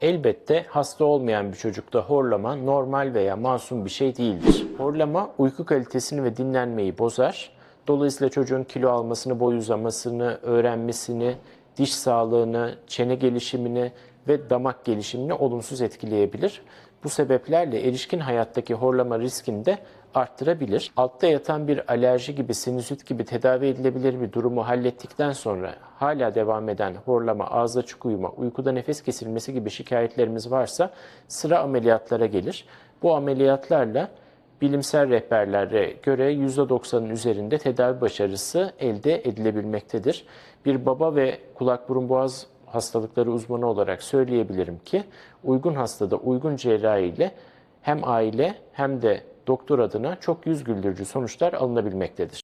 Elbette hasta olmayan bir çocukta horlama normal veya masum bir şey değildir. Horlama uyku kalitesini ve dinlenmeyi bozar. Dolayısıyla çocuğun kilo almasını, boy uzamasını, öğrenmesini, diş sağlığını, çene gelişimini ve damak gelişimini olumsuz etkileyebilir. Bu sebeplerle erişkin hayattaki horlama riskini de arttırabilir. Altta yatan bir alerji gibi, sinüzit gibi tedavi edilebilir bir durumu hallettikten sonra hala devam eden horlama, ağız açık uyuma, uykuda nefes kesilmesi gibi şikayetlerimiz varsa sıra ameliyatlara gelir. Bu ameliyatlarla bilimsel rehberlere göre %90'ın üzerinde tedavi başarısı elde edilebilmektedir. Bir baba ve kulak burun boğaz hastalıkları uzmanı olarak söyleyebilirim ki uygun hastada uygun cerrahi ile hem aile hem de doktor adına çok yüz güldürücü sonuçlar alınabilmektedir.